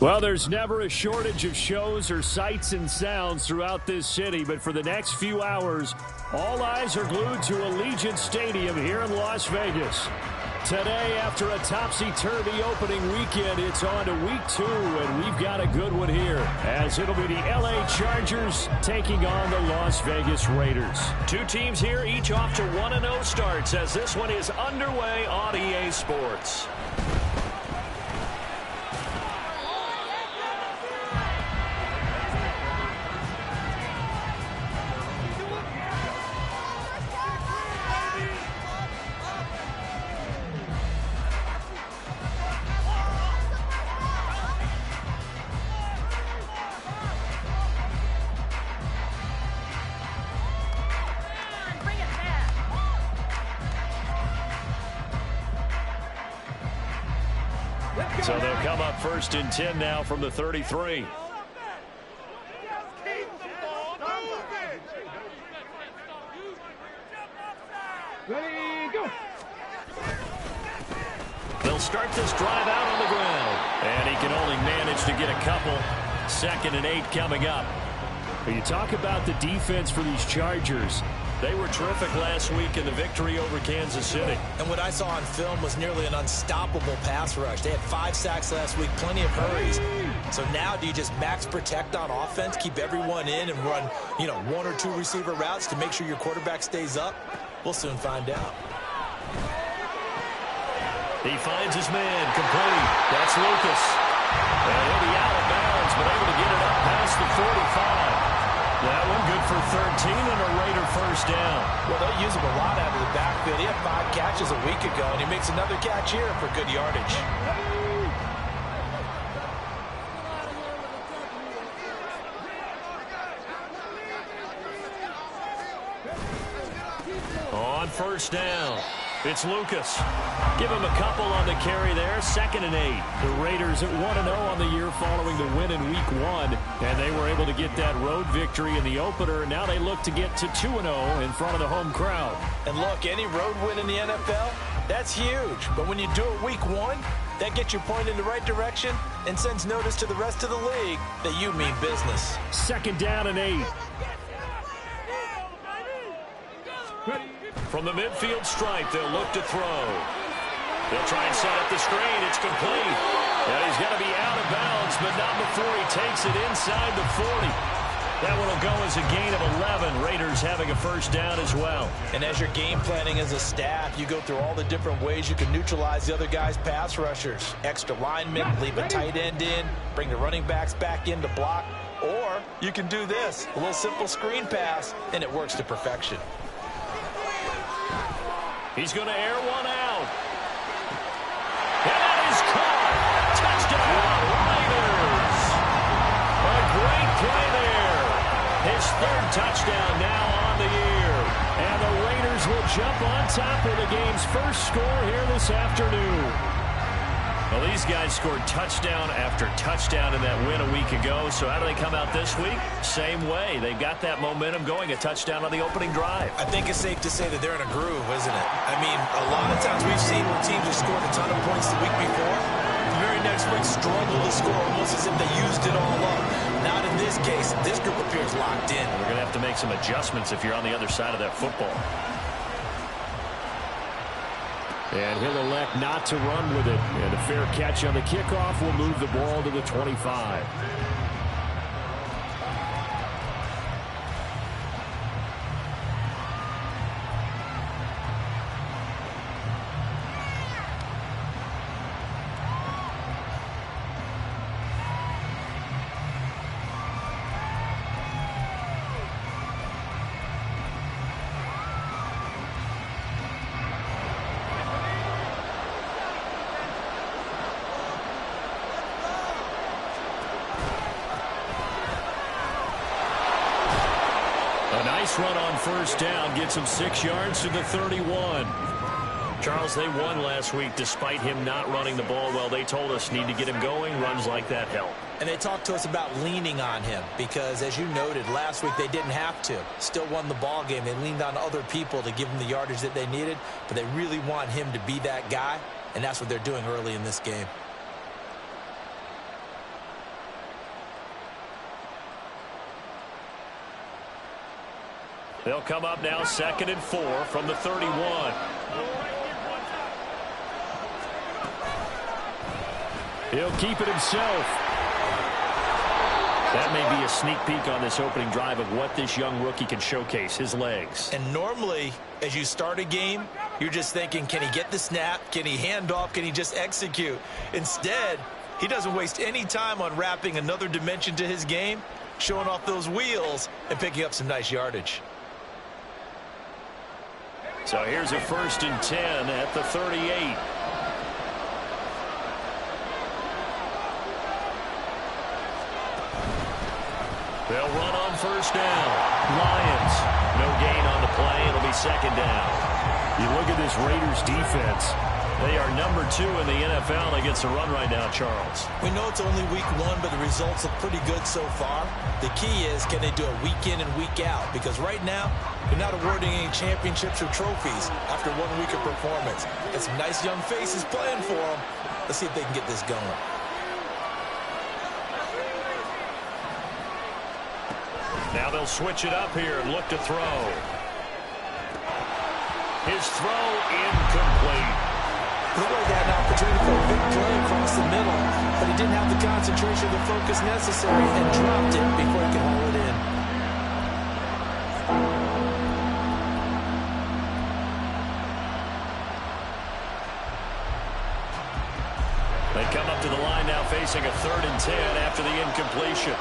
Well, there's never a shortage of shows or sights and sounds throughout this city, but for the next few hours, all eyes are glued to Allegiant Stadium here in Las Vegas. Today, after a topsy-turvy opening weekend, it's on to week 2, and we've got a good one here, as it'll be the LA Chargers taking on the Las Vegas Raiders. Two teams here, each off to 1-0 starts, as this one is underway on EA Sports. So they'll come up 1st and 10 now from the 33. Ready, go. They'll start this drive out on the ground. And he can only manage to get a couple. 2nd and 8 coming up. When you talk about the defense for these Chargers, they were terrific last week in the victory over Kansas City. And what I saw on film was nearly an unstoppable pass rush. They had 5 sacks last week, plenty of hurries. So now do you just max protect on offense, keep everyone in and run, 1 or 2 receiver routes to make sure your quarterback stays up? We'll soon find out. He finds his man, complete. That's Lucas. And he'll be out of bounds, but able to get it up past the 45. That one good for 13 and a Raider first down. Well, they'll use him a lot out of the backfield. He had 5 catches a week ago, and he makes another catch here for good yardage. On first down, it's Lucas. Give him a couple on the carry there. 2nd and 8. The Raiders at 1-0 on the year following the win in week 1. And they were able to get that road victory in the opener. Now they look to get to 2-0 in front of the home crowd. And look, any road win in the NFL, that's huge. But when you do it week 1, that gets you pointed in the right direction and sends notice to the rest of the league that you mean business. 2nd down and 8. From the midfield stripe, they'll look to throw. They'll try and set up the screen. It's complete. And he's going to be out of bounds, but not before he takes it inside the 40. That one will go as a gain of 11. Raiders having a first down as well. And as you're game planning as a staff, you go through all the different ways you can neutralize the other guy's pass rushers. Extra linemen, leave a tight end in, bring the running backs back in to block. Or you can do this, a little simple screen pass, and it works to perfection. He's going to air one out. And that is caught. Touchdown, Raiders. A great play there. His 3rd touchdown now on the year. And the Raiders will jump on top of the game's first score here this afternoon. Well, these guys scored touchdown after touchdown in that win a week ago. So how do they come out this week? Same way. They've got that momentum going, a touchdown on the opening drive. I think it's safe to say that they're in a groove, isn't it? I mean, a lot of times we've seen when teams have scored a ton of points the week before, the very next week struggle to score almost as if they used it all up. Not in this case. This group appears locked in. We're going to have to make some adjustments if you're on the other side of that football. And he'll elect not to run with it. And a fair catch on the kickoff will move the ball to the 25. Nice run on first down. Gets him 6 yards to the 31. Charles, they won last week despite him not running the ball well. They told us need to get him going. Runs like that help. And they talked to us about leaning on him because, as you noted, last week they didn't have to. Still won the ball game. They leaned on other people to give them the yardage that they needed, but they really want him to be that guy, and that's what they're doing early in this game. They'll come up now 2nd and 4 from the 31. He'll keep it himself. That may be a sneak peek on this opening drive of what this young rookie can showcase, his legs. And normally, as you start a game, you're just thinking, can he get the snap? Can he hand off? Can he just execute? Instead, he doesn't waste any time on wrapping another dimension to his game, showing off those wheels, and picking up some nice yardage. So here's a 1st and 10 at the 38. They'll run on 1st down. Lions, no gain on the play. It'll be 2nd down. You look at this Raiders defense. They are number 2 in the NFL against the run right now, Charles. We know it's only week 1, but the results look pretty good so far. The key is, can they do it week in and week out? Because right now, they're not awarding any championships or trophies after 1 week of performance. Got some nice young faces playing for them. Let's see if they can get this going. Now they'll switch it up here and look to throw. His throw incomplete. Looked like they had an opportunity for a big play across the middle, but he didn't have the concentration or the focus necessary and dropped it before he could haul it in. They come up to the line now facing a 3rd and 10 after the incompletion.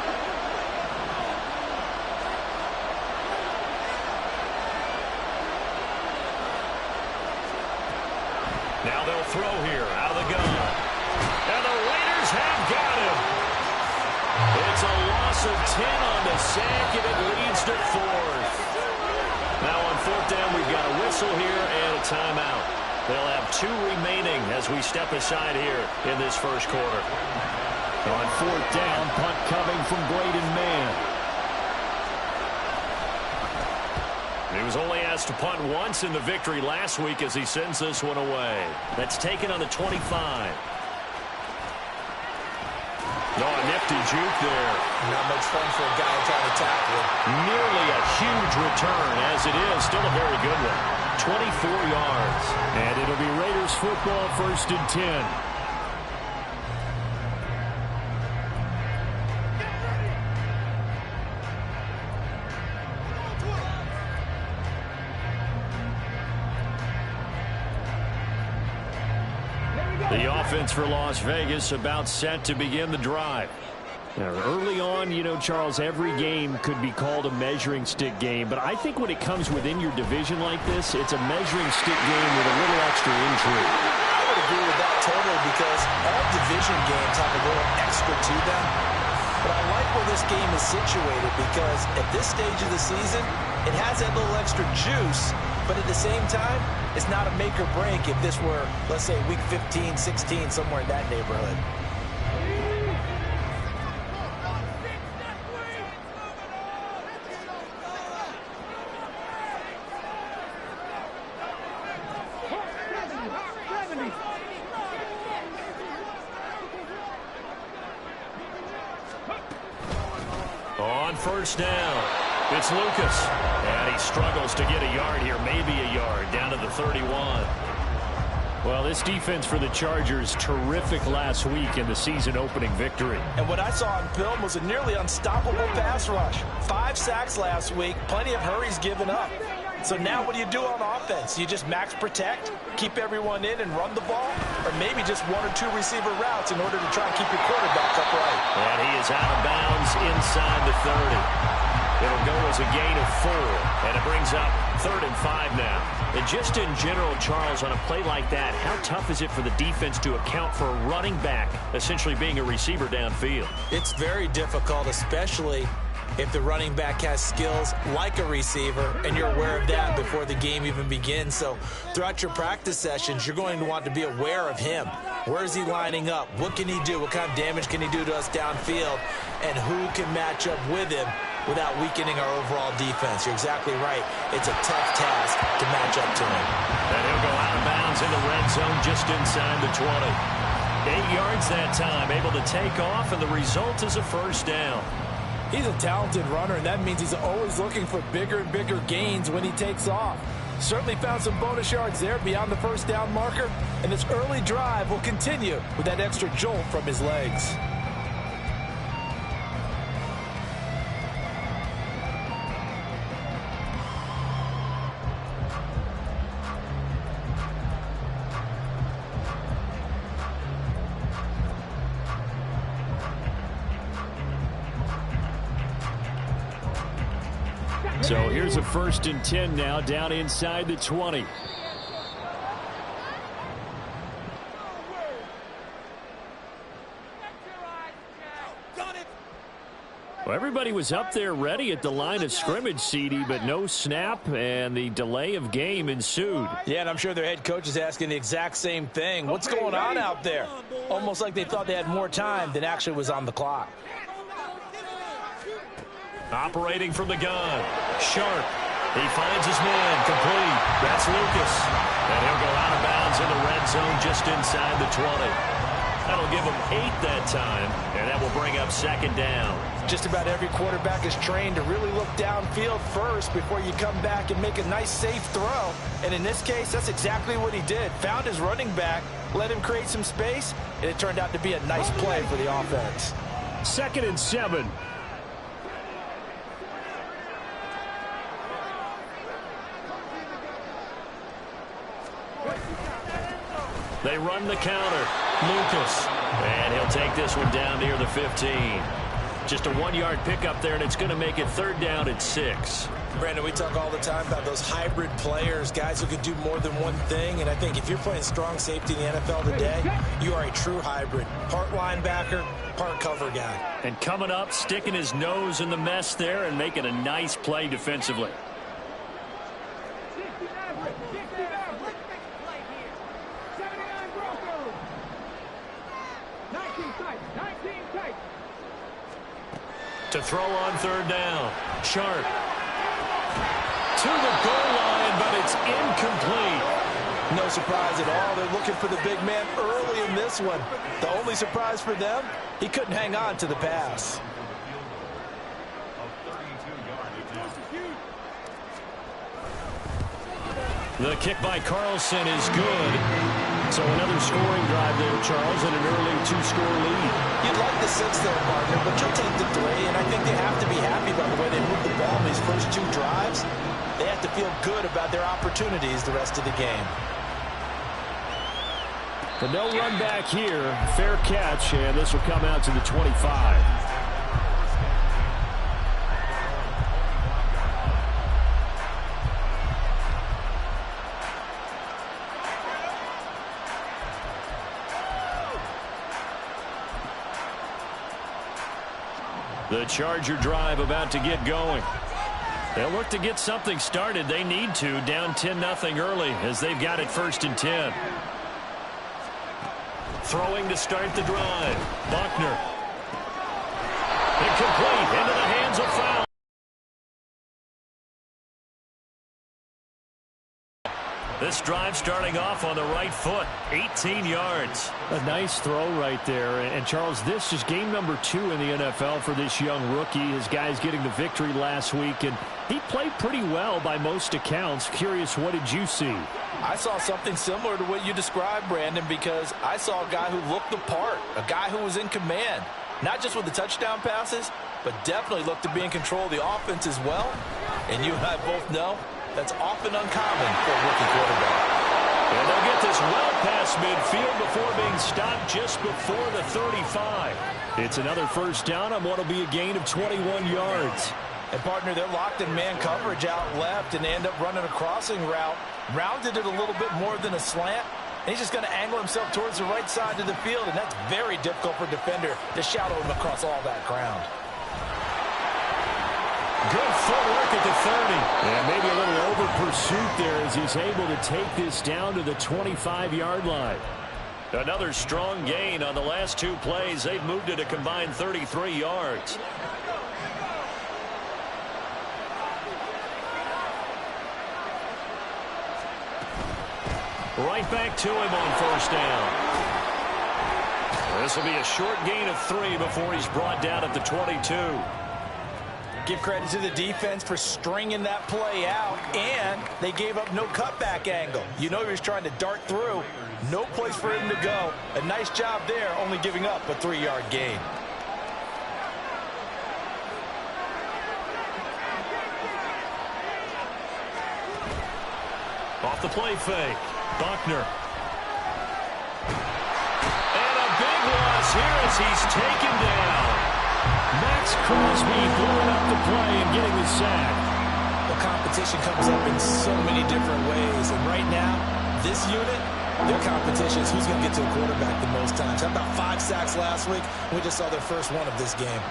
Now they'll throw here out of the gun. And the Raiders have got him. It's a loss of 10 on the sack, and it leads to 4th. Now on 4th down, we've got a whistle here and a timeout. They'll have 2 remaining as we step aside here in this 1st quarter. On 4th down, punt coming from Braden Mann. He was only asked to punt once in the victory last week as he sends this one away. That's taken on the 25. No, a nifty juke there. Not much fun for a guy trying to tackle it. Nearly a huge return, as it is. Still a very good one. 24 yards. And it'll be Raiders football, 1st and 10. The offense for Las Vegas about set to begin the drive. Now, early on, you know, Charles, every game could be called a measuring stick game. But I think when it comes within your division like this, it's a measuring stick game with a little extra intrigue. I would agree with that totally because all division games have a little extra to them. But I like where this game is situated because at this stage of the season, it has that little extra juice. But at the same time, it's not a make or break if this were, let's say, week 15, 16, somewhere in that neighborhood. On 1st down, it's Lucas. And he struggles to get a yard here, maybe a yard, down to the 31. Well, this defense for the Chargers, terrific last week in the season-opening victory. And what I saw on film was a nearly unstoppable pass rush. 5 sacks last week, plenty of hurries given up. So now what do you do on offense? You just max protect, keep everyone in and run the ball, or maybe just 1 or 2 receiver routes in order to try and keep your quarterback upright. And he is out of bounds inside the 30. It'll go as a gain of 4, and it brings up 3rd and 5 now. And just in general, Charles, on a play like that, how tough is it for the defense to account for a running back essentially being a receiver downfield? It's very difficult, especially if the running back has skills like a receiver, and you're aware of that before the game even begins. So throughout your practice sessions, you're going to want to be aware of him. Where is he lining up? What can he do? What kind of damage can he do to us downfield? And who can match up with him without weakening our overall defense? You're exactly right. It's a tough task to match up to him. And he'll go out of bounds in the red zone just inside the 20. 8 yards that time, able to take off, and the result is a 1st down. He's a talented runner, and that means he's always looking for bigger and bigger gains when he takes off. Certainly found some bonus yards there beyond the first down marker, and this early drive will continue with that extra jolt from his legs. So here's a 1st and 10 now, down inside the 20. Well, everybody was up there ready at the line of scrimmage, CD, but no snap, and the delay of game ensued. Yeah, and I'm sure their head coach is asking the exact same thing. What's going on out there? Almost like they thought they had more time than actually was on the clock. Operating from the gun. Sharp. He finds his man. Complete. That's Lucas. And he'll go out of bounds in the red zone just inside the 20. That'll give him 8 that time, and that will bring up 2nd down. Just about every quarterback is trained to really look downfield first before you come back and make a nice, safe throw. And in this case, that's exactly what he did. Found his running back, let him create some space, and it turned out to be a nice play for the offense. 2nd and 7. They run the counter. Lucas. And he'll take this one down near the 15. Just a 1-yard pickup there, and it's going to make it 3rd down at 6. Brandon, we talk all the time about those hybrid players, guys who can do more than one thing. And I think if you're playing strong safety in the NFL today, you are a true hybrid. Part linebacker, part cover guy. And coming up, sticking his nose in the mess there and making a nice play defensively. To throw on 3rd down. Sharp. To the goal line, but it's incomplete. No surprise at all. They're looking for the big man early in this one. The only surprise for them, he couldn't hang on to the pass. The kick by Carlson is good. So another scoring drive there, Charles, and an early 2-score lead. You'd like the 6 there, partner, but you'll take the 3, and I think they have to be happy by the way they moved the ball in these first 2 drives. They have to feel good about their opportunities the rest of the game. But no run back here. Fair catch, and this will come out to the 25. The Charger drive about to get going. They'll look to get something started. They need to, down 10-0 early as they've got it 1st and 10. Throwing to start the drive. Buckner. Incomplete. Into the hands of Fowler. This drive starting off on the right foot. 18 yards. A nice throw right there. And Charles, this is game number 2 in the NFL for this young rookie. His guys getting the victory last week, and he played pretty well by most accounts. Curious, what did you see? I saw something similar to what you described, Brandon, because I saw a guy who looked the part, a guy who was in command, not just with the touchdown passes, but definitely looked to be in control of the offense as well. And you and I both know that's often uncommon for a rookie quarterback. And they'll get this well past midfield before being stopped just before the 35. It's another 1st down on what will be a gain of 21 yards. And, partner, they're locked in man coverage out left, and they end up running a crossing route. Rounded it a little bit more than a slant. And he's just going to angle himself towards the right side of the field, and that's very difficult for a defender to shadow him across all that ground. Good footwork at the 30. And maybe a little over-pursuit there as he's able to take this down to the 25-yard line. Another strong gain on the last 2 plays. They've moved it a combined 33 yards. Right back to him on 1st down. This will be a short gain of 3 before he's brought down at the 22. Give credit to the defense for stringing that play out, and they gave up no cutback angle. You know he was trying to dart through. No place for him to go. A nice job there, only giving up a 3-yard gain. Off the play fake. Buckner. And a big loss here as he's taken down. Max Crosby blowing up the play and getting the sack. The competition comes up in so many different ways. And right now, this unit, their competition is who's going to get to the quarterback the most times. How about 5 sacks last week? We just saw their first one of this game.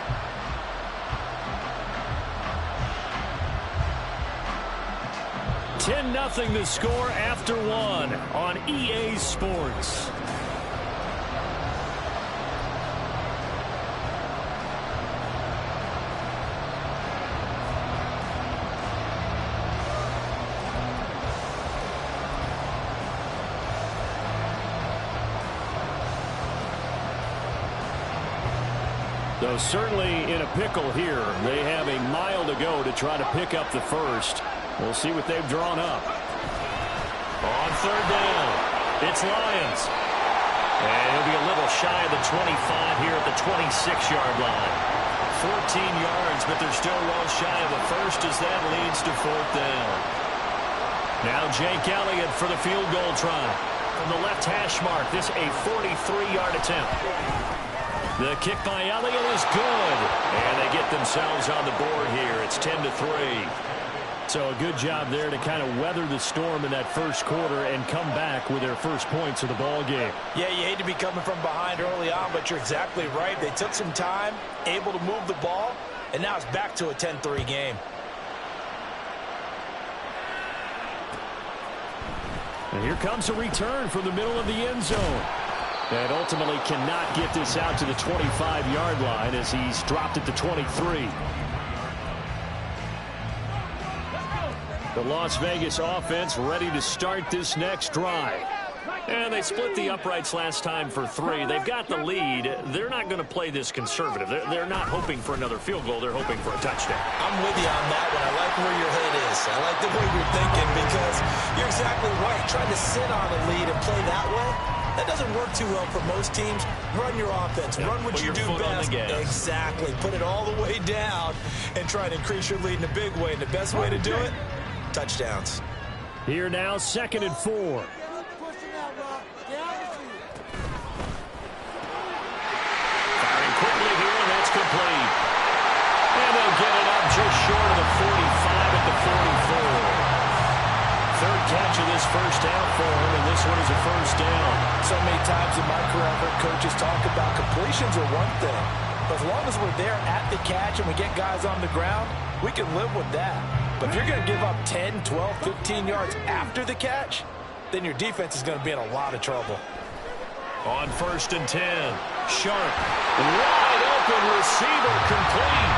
$10-0 the score after 1 on EA Sports. Though certainly in a pickle here. They have a mile to go to try to pick up the first. We'll see what they've drawn up. On 3rd down, it's Lions. And he'll be a little shy of the 25 here at the 26-yard line. 14 yards, but they're still well shy of a first as that leads to 4th down. Now Jake Elliott for the field goal try. From the left hash mark, this a 43-yard attempt. The kick by Elliott is good. And they get themselves on the board here. It's 10-3. So a good job there to kind of weather the storm in that first quarter and come back with their first points of the ball game. Yeah, you hate to be coming from behind early on, but you're exactly right. They took some time, able to move the ball, and now it's back to a 10-3 game. And here comes a return from the middle of the end zone. And ultimately cannot get this out to the 25-yard line as he's dropped it to 23. The Las Vegas offense ready to start this next drive. And they split the uprights last time for 3. They've got the lead. They're not going to play this conservative. They're not hoping for another field goal. They're hoping for a touchdown. I'm with you on that one. I like where your head is. I like the way you're thinking because you're exactly right. Trying to sit on a lead and play that way, that doesn't work too well for most teams. Run your offense. Run what you do best. Exactly. Put it all the way down and try to increase your lead in a big way. And the best way to do it, touchdowns. Here now, 2nd and 4. Firing quickly here, and that's complete. And they'll get it up just short of the 45 at the 44. 3rd catch of this first down for him, and this one is a first down. So many times in my career, I've heard coaches talk about completions are one thing. But as long as we're there at the catch and we get guys on the ground, we can live with that. But if you're going to give up 10, 12, 15 yards after the catch, then your defense is going to be in a lot of trouble. On 1st and 10, Sharp, wide open receiver, complete.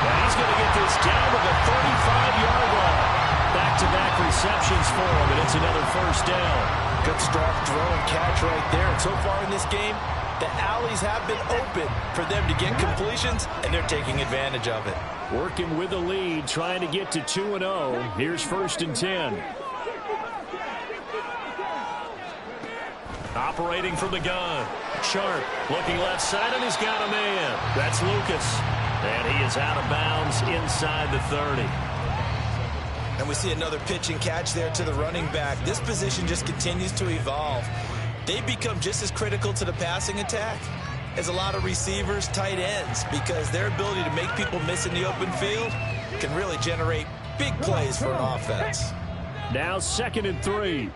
And he's going to get this down to the 35-yard line. Back-to-back receptions for him, and it's another first down. Good strong throw and catch right there. And so far in this game, the alleys have been open for them to get completions, and they're taking advantage of it. Working with the lead, trying to get to 2-0. Here's 1st and 10. Operating from the gun. Sharp looking left side, and he's got a man. That's Lucas. And he is out of bounds inside the 30. And we see another pitch and catch there to the running back. This position just continues to evolve. They become just as critical to the passing attack as a lot of receivers, tight ends, because their ability to make people miss in the open field can really generate big plays for an offense. Now 2nd and 3.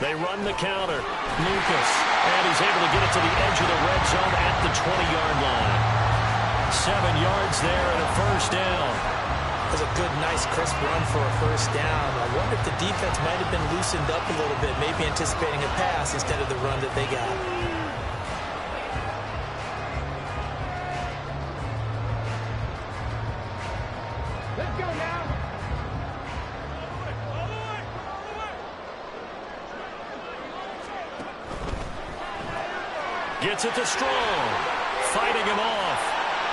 They run the counter. Lucas. And he's able to get it to the edge of the red zone at the 20-yard line. 7 yards there and a first down. That's a good, nice, crisp run for a first down. I wonder if the defense might have been loosened up a little bit, maybe anticipating a pass instead of the run that they got. Let's go now. Gets it to Strong. Fighting him off.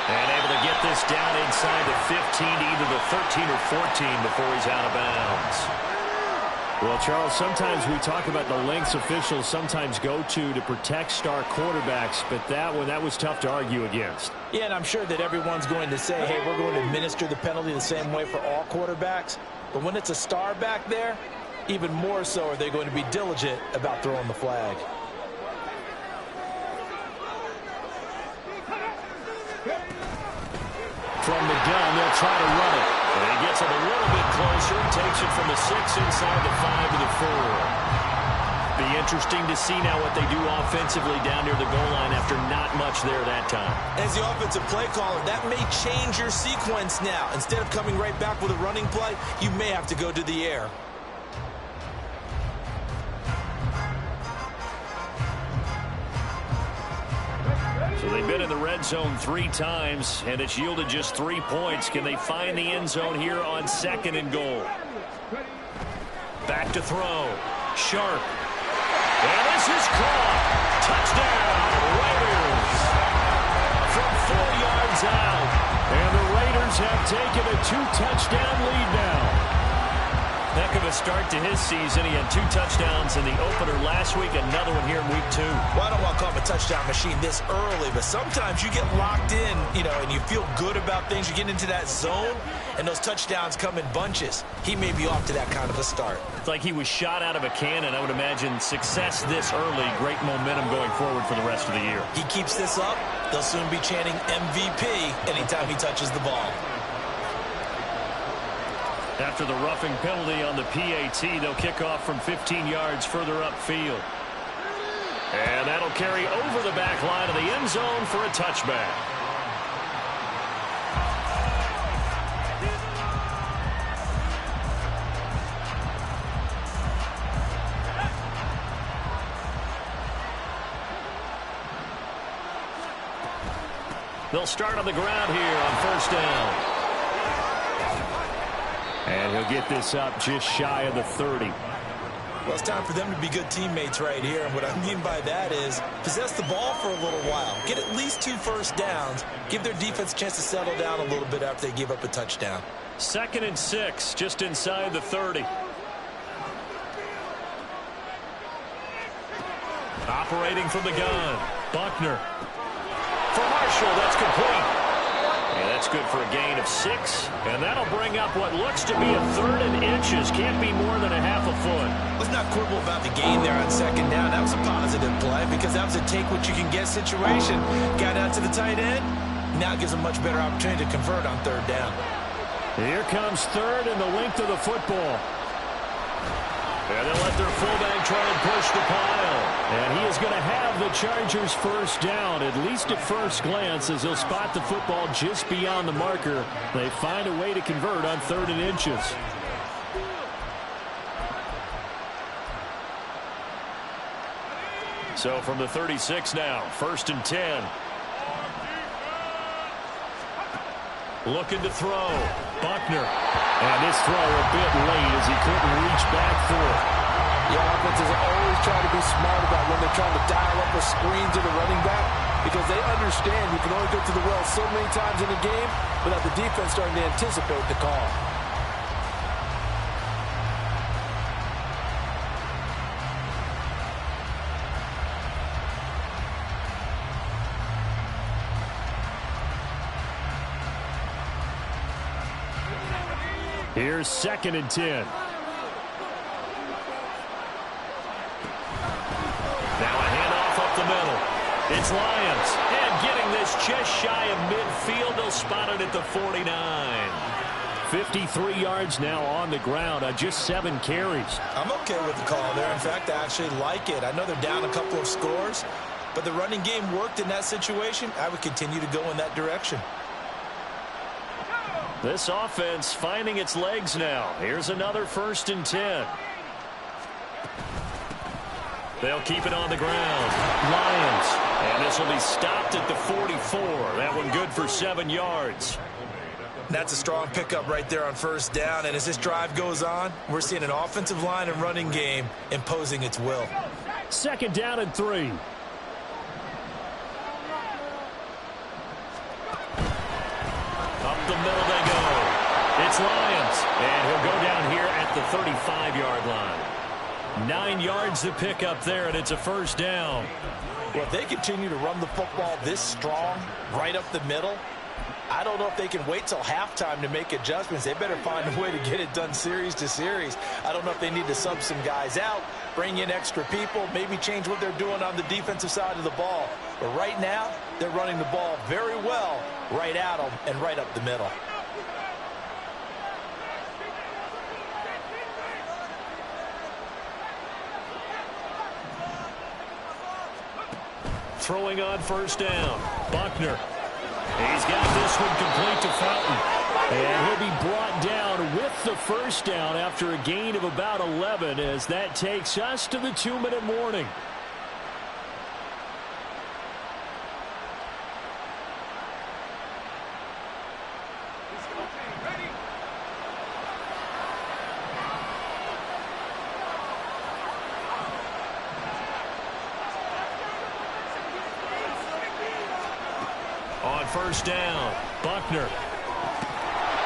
And able to get this down inside the 15 to either the 13 or 14 before he's out of bounds. Well, Charles, sometimes we talk about the lengths officials sometimes go to protect star quarterbacks, but that was tough to argue against. Yeah, and I'm sure that everyone's going to say, hey, we're going to administer the penalty the same way for all quarterbacks. But when it's a star back there, even more so are they going to be diligent about throwing the flag. From the gun, they'll try to run it. And he gets it a little bit closer. Takes it from the 6 inside the 5 to the 4. Be interesting to see now what they do offensively down near the goal line after not much there that time. As the offensive play caller, that may change your sequence now. Instead of coming right back with a running play, you may have to go to the air. So they've been in the red zone 3 times, and it's yielded just 3 points. Can they find the end zone here on 2nd and goal? Back to throw. Sharp. And this is caught. Touchdown, Raiders. From 4 yards out. And the Raiders have taken a 2-touchdown lead now. Heck of a start to his season. He had 2 touchdowns in the opener last week, another one here in week 2. Well, I don't want to call him a touchdown machine this early, but sometimes you get locked in, and you feel good about things. You get into that zone, and those touchdowns come in bunches. He may be off to that kind of a start. It's like he was shot out of a cannon. I would imagine success this early, great momentum going forward for the rest of the year. He keeps this up, they'll soon be chanting MVP anytime he touches the ball. After the roughing penalty on the PAT, they'll kick off from 15 yards further upfield. And that'll carry over the back line of the end zone for a touchback. They'll start on the ground here on 1st down. And he'll get this up just shy of the 30. Well, it's time for them to be good teammates right here. And what I mean by that is possess the ball for a little while. Get at least 2 first downs. Give their defense a chance to settle down a little bit after they give up a touchdown. 2nd and 6, just inside the 30. Operating from the gun. Buckner. For Marshall, that's complete. And that's good for a gain of 6. And that'll bring up what looks to be a 3rd and inches. Can't be more than a half a foot. Let's not quibble about the gain there on 2nd down. That was a positive play because that was a take-what-you-can-get situation. Got out to the tight end. Now it gives a much better opportunity to convert on 3rd down. Here comes 3rd and the length of the football. And they'll let their fullback try and push the pile. And he is going to have the Chargers first down, at least at first glance, as he'll spot the football just beyond the marker. They find a way to convert on 3rd and inches. So from the 36 now, 1st and 10. Looking to throw. Buckner. And this throw a bit late as he couldn't reach back for it. Yeah, offenses always try to be smart about when they're trying to dial up a screen to the running back because they understand you can only go to the well so many times in a game without the defense starting to anticipate the call. Here's 2nd and 10. Now a handoff up the middle. It's Lions. And getting this just shy of midfield. They'll spot it at the 49. 53 yards now on the ground on just 7 carries. I'm okay with the call there. In fact, I actually like it. I know they're down a couple of scores, but the running game worked in that situation. I would continue to go in that direction. This offense finding its legs now. Here's another 1st and 10. They'll keep it on the ground. Lions. And this will be stopped at the 44. That one good for 7 yards. That's a strong pickup right there on 1st down. And as this drive goes on, we're seeing an offensive line and running game imposing its will. 2nd down and 3. the middle they go. It's Lyons, and he'll go down here at the 35-yard line. 9 yards to pick up there, and it's a first down. Well, if they continue to run the football this strong, right up the middle, I don't know if they can wait till halftime to make adjustments. They better find a way to get it done series to series. I don't know if they need to sub some guys out, bring in extra people, maybe change what they're doing on the defensive side of the ball. But right now, they're running the ball very well right at them and right up the middle. Throwing on first down, Buckner. He's got this one complete to Fountain. And he'll be brought down with the first down after a gain of about 11 as that takes us to the 2-minute warning. On first down, Buckner.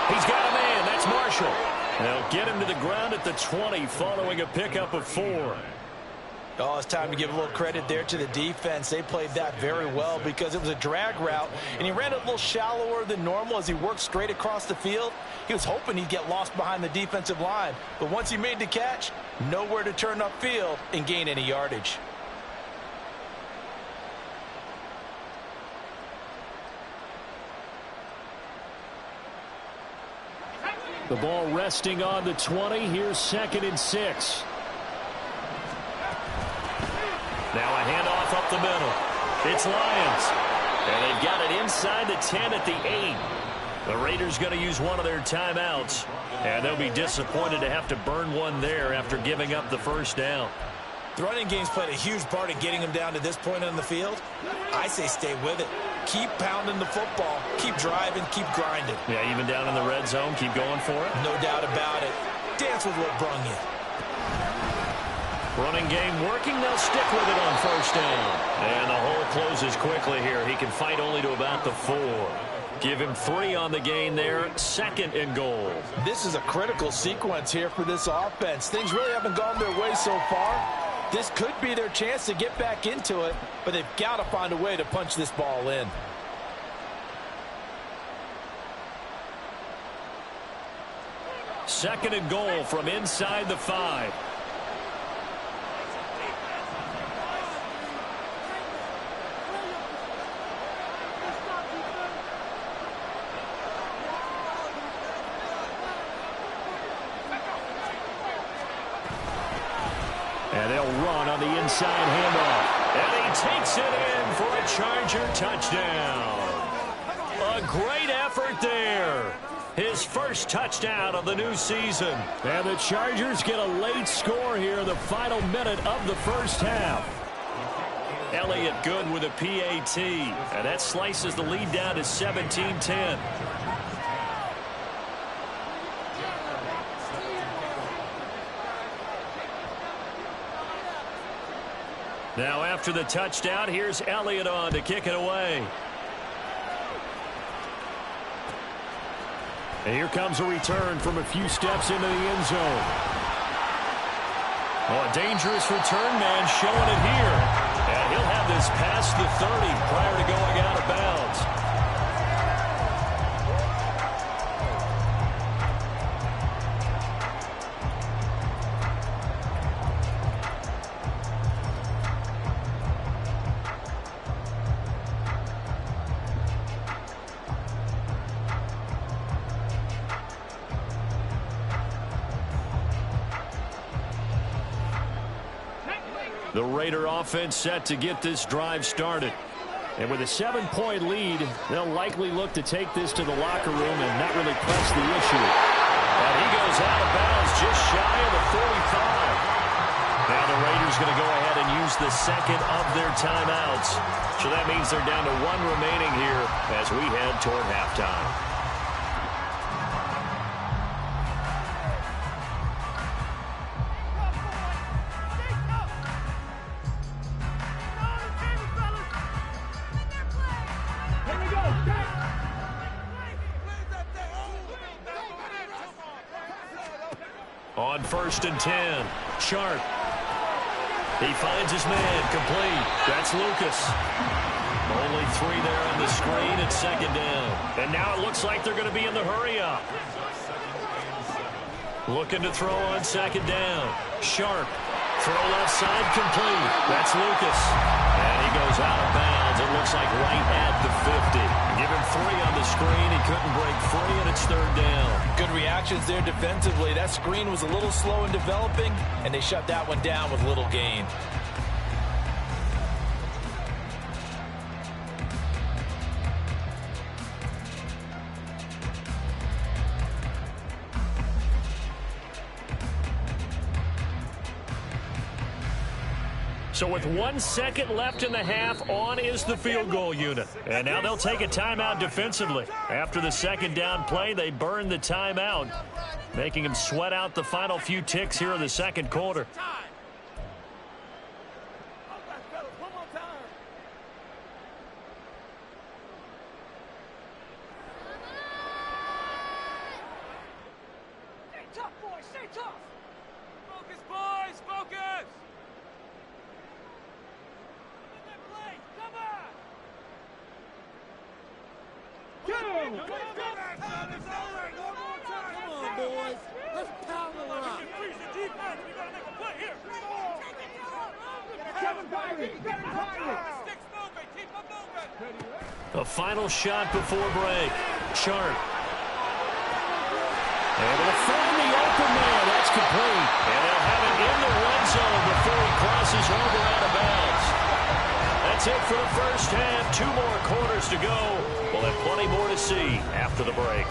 He's got a man. That's Marshall. They'll get him to the ground at the 20 following a pickup of 4. Oh, it's time to give a little credit there to the defense. They played that very well because it was a drag route, and he ran it a little shallower than normal as he worked straight across the field. He was hoping he'd get lost behind the defensive line, but once he made the catch, nowhere to turn upfield and gain any yardage. The ball resting on the 20. Here's 2nd and 6. Now a handoff up the middle. It's Lyons. And they've got it inside the 10 at the 8. The Raiders going to use one of their timeouts. And they'll be disappointed to have to burn one there after giving up the first down. The running game's played a huge part in getting him down to this point on the field. I say stay with it. Keep pounding the football. Keep driving. Keep grinding. Yeah, even down in the red zone, keep going for it. No doubt about it. Dance with what brung you. Running game working. They'll stick with it on first down. And the hole closes quickly here. He can fight only to about the 4. Give him 3 on the gain there. 2nd and goal. This is a critical sequence here for this offense. Things really haven't gone their way so far. This could be their chance to get back into it, but they've got to find a way to punch this ball in. Second and goal from inside the 5. And they'll run on the inside handoff. And he takes it in for a Charger touchdown. A great effort there. His first touchdown of the new season. And the Chargers get a late score here in the final minute of the first half. Elliott good with a PAT. And that slices the lead down to 17-10. Now after the touchdown, here's Elliott on to kick it away. And here comes a return from a few steps into the end zone. Oh, a dangerous return man showing it here. And he'll have this past the 30 prior to going out of bounds. The Raider offense set to get this drive started. And with a 7-point lead, they'll likely look to take this to the locker room and not really press the issue. And he goes out of bounds just shy of the 45. Now the Raiders going to go ahead and use the second of their timeouts. So that means they're down to 1 remaining here as we head toward halftime. On 1st and 10, Sharp. He finds his man, complete. That's Lucas. Only 3 there on the screen at 2nd down. And now it looks like they're going to be in the hurry-up. Looking to throw on 2nd down. Sharp. Throw left side, complete. That's Lucas. And he goes out of bounds. It looks like right at the 50. Give him 3 on the screen. He couldn't break free, and it's 3rd down. Good reactions there defensively. That screen was a little slow in developing, and they shut that one down with little gain. So with 1 second left in the half, on is the field goal unit. And now they'll take a timeout defensively. After the 2nd down play, they burn the timeout, making them sweat out the final few ticks here in the 2nd quarter. Stay tough, boys. Stay tough. Focus, boys. Focus. Come on, boys. Let's pound the rock. A final shot before break. Sharp. Able to find the open man. That's complete. And they'll have it in the red zone before he crosses over out of bounds. That's it for the first half. 2 more quarters to go. We'll have plenty more to see after the break.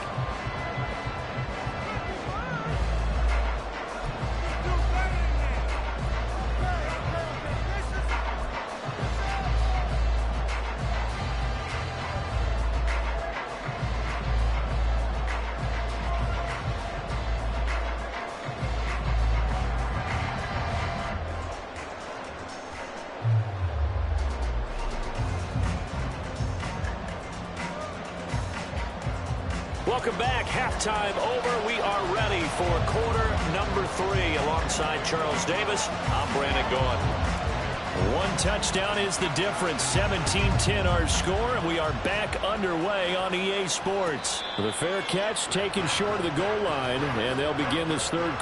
Welcome back. Halftime over. We are ready for quarter number 3. Alongside Charles Davis, I'm Brandon Gaughan. 1 touchdown is the difference. 17-10 our score, and we are back underway on EA Sports. The fair catch taken short of the goal line, and they'll begin this 3rd.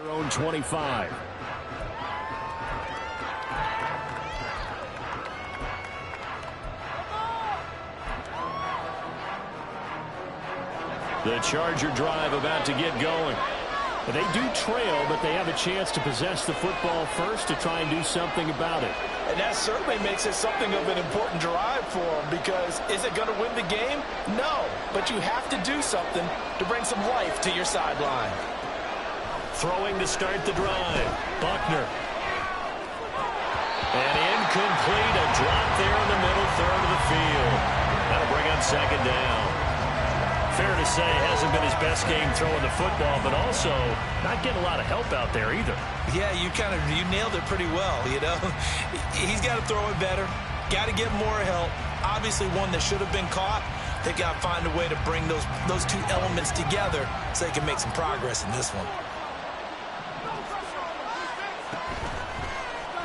their own 25. The Charger drive about to get going. They do trail, but they have a chance to possess the football first to try and do something about it. And that certainly makes it something of an important drive for them, because is it going to win the game? No, but you have to do something to bring some life to your sideline. Throwing to start the drive. Buckner. And incomplete. A drop there in the middle third of the field. That'll bring up second down. Fair to say, hasn't been his best game throwing the football, but also not getting a lot of help out there either. Yeah, you nailed it pretty well, you know. He's got to throw it better. Got to get more help. Obviously one that should have been caught. They got to find a way to bring those two elements together so they can make some progress in this one.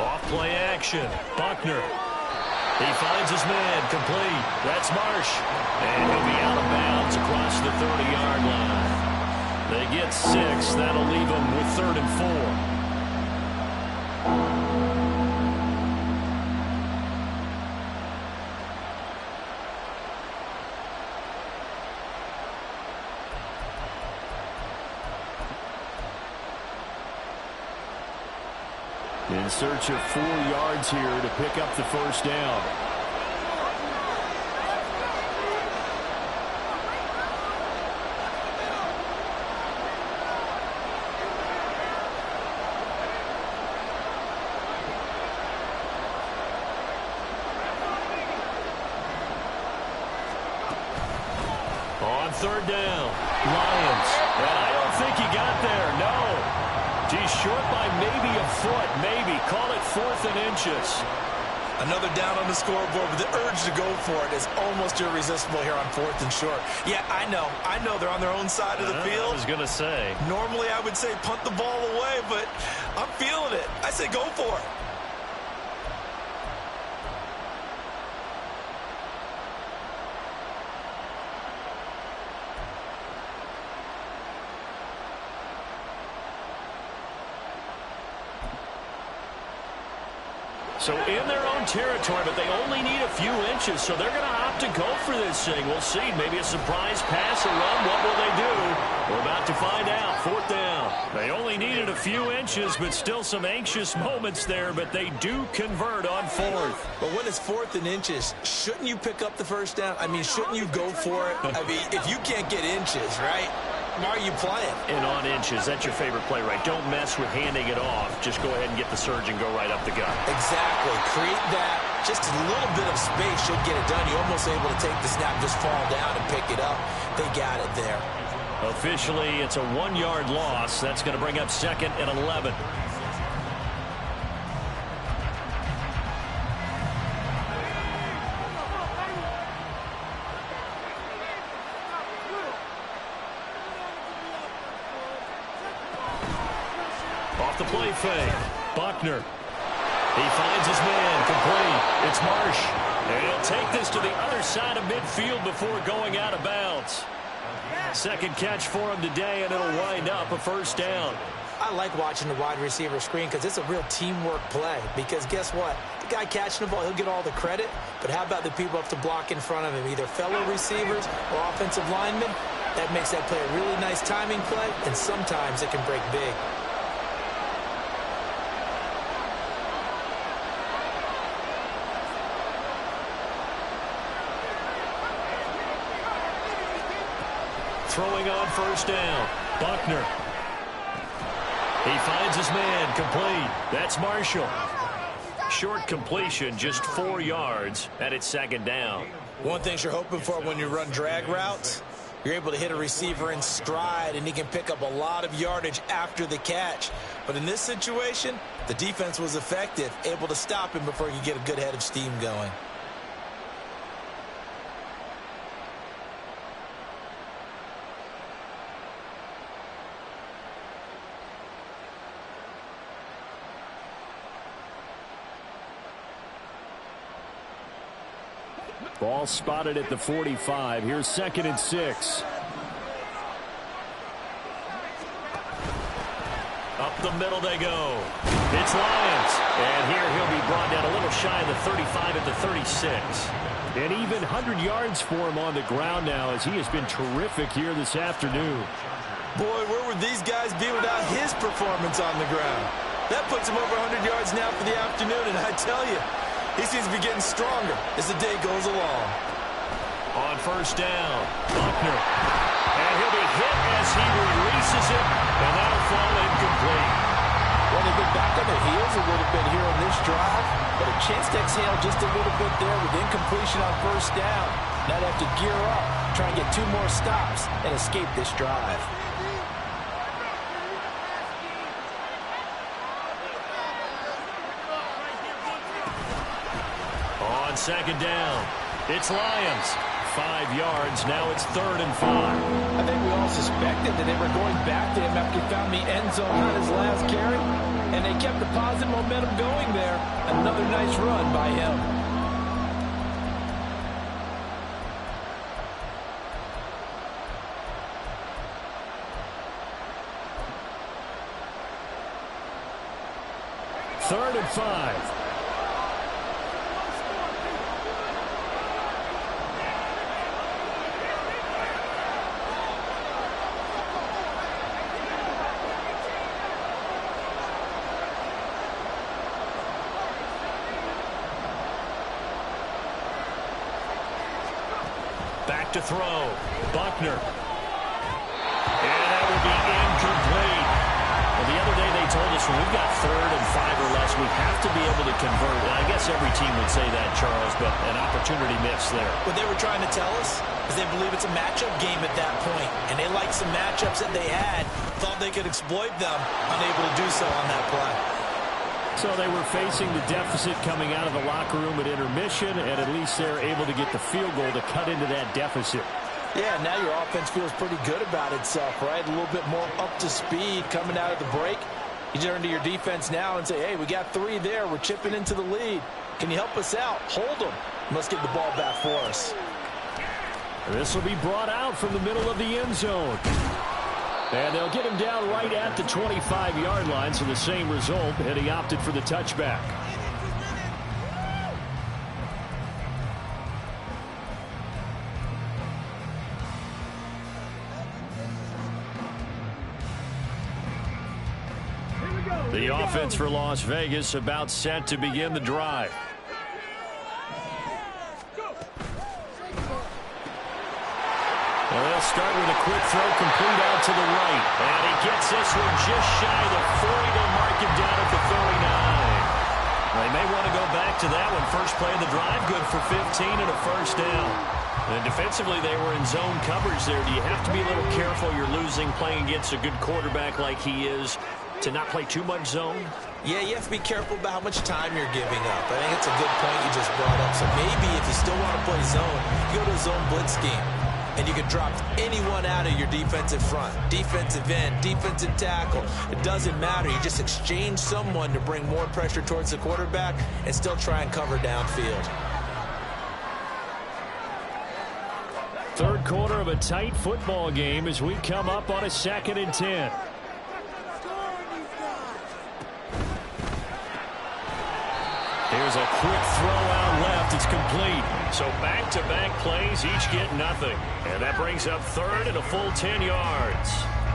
Off play action. Buckner. He finds his man, complete. That's Marsh. And he'll be out of bounds across the 30-yard line. They get 6. That'll leave them with 3rd and 4. In search of 4 yards here to pick up the first down. On 3rd down, Lions. And I don't think he got there, no. He's short by maybe a foot, maybe. Call it 4th and inches. Another down on the scoreboard, but the urge to go for it is almost irresistible here on 4th and short. Yeah, I know they're on their own side of the field. I was going to say. Normally I would say punt the ball away, but I'm feeling it. I say go for it. So in their own territory, but they only need a few inches, so they're going to opt to go for this thing. We'll see. Maybe a surprise pass or run. What will they do? We're about to find out. 4th down. They only needed a few inches, but still some anxious moments there, but they do convert on 4th. But when it's 4th and inches, shouldn't you pick up the first down? I mean, shouldn't you go for it? I mean, if you can't get inches, right? Why are you playing? And on inches, that's your favorite play, right? Don't mess with handing it off. Just go ahead and get the surge and go right up the gut. Exactly. Create that. Just a little bit of space should get it done. You're almost able to take the snap, just fall down and pick it up. They got it there. Officially, it's a 1-yard loss. That's going to bring up 2nd and 11. Off the play fake. Buckner. He finds his man, complete. It's Marsh. And he'll take this to the other side of midfield before going out of bounds. Second catch for him today, and it'll wind up a first down. I like watching the wide receiver screen because it's a real teamwork play. Because guess what? The guy catching the ball, he'll get all the credit. But how about the people up to block in front of him, either fellow receivers or offensive linemen? That makes that play a really nice timing play, and sometimes it can break big. Throwing on first down. Buckner. He finds his man, complete. That's Marshall. Short completion, just 4 yards, and it's 2nd down. One thing you're hoping for when you run drag routes, you're able to hit a receiver in stride, and he can pick up a lot of yardage after the catch. But in this situation, the defense was effective, able to stop him before he could get a good head of steam going. Ball spotted at the 45. Here's 2nd and 6. Up the middle they go. It's Lions. And here he'll be brought down a little shy of the 35 at the 36. And even 100 yards for him on the ground now as he has been terrific here this afternoon. Boy, where would these guys be without his performance on the ground? That puts him over 100 yards now for the afternoon, and I tell you, he seems to be getting stronger as the day goes along. On first down, Buckner. And he'll be hit as he releases it, and that'll fall incomplete. Well, they've been back on their heels a little bit here on this drive, but a chance to exhale just a little bit there with incompletion on first down. Now they have to gear up, try and get 2 more stops, and escape this drive. On second down, it's Lions. 5 yards, now it's 3rd and 5. I think we all suspected that they were going back to him after he found the end zone on his last carry, and they kept the positive momentum going there. Another nice run by him. Third and 5. Back to throw. Buckner. And that will be incomplete. Well, the other day they told us when we've got 3rd and 5 or less, we have to be able to convert. And I guess every team would say that, Charles, but an opportunity missed there. What they were trying to tell us is they believe it's a matchup game at that point, and they liked some matchups that they had, thought they could exploit them, unable to do so on that play. So they were facing the deficit coming out of the locker room at intermission, and at least they're able to get the field goal to cut into that deficit. Yeah, now your offense feels pretty good about itself, right? A little bit more up to speed coming out of the break. You turn to your defense now and say, hey, we got 3 there. We're chipping into the lead. Can you help us out? Hold them. Let's get the ball back for us. This will be brought out from the middle of the end zone. And they'll get him down right at the 25-yard line, so the same result, and he opted for the touchback. The offense for Las Vegas about set to begin the drive. Well, they'll start with a quick throw complete out to the right. And he gets this one just shy of the 40. They'll mark him down at the 39. They may want to go back to that one. First play of the drive, good for 15 and a first down. And defensively, they were in zone coverage there. Do you have to be a little careful? You're losing playing against a good quarterback like he is to not play too much zone? Yeah, you have to be careful about how much time you're giving up. I think it's a good point you just brought up. So maybe if you still want to play zone, you go to a zone blitz scheme. And you can drop anyone out of your defensive front. Defensive end, defensive tackle. It doesn't matter. You just exchange someone to bring more pressure towards the quarterback and still try and cover downfield. Third quarter of a tight football game as we come up on a 2nd and 10. Here's a quick throw out left. It's complete. So back-to-back plays, each get nothing. And that brings up 3rd and a full 10 yards.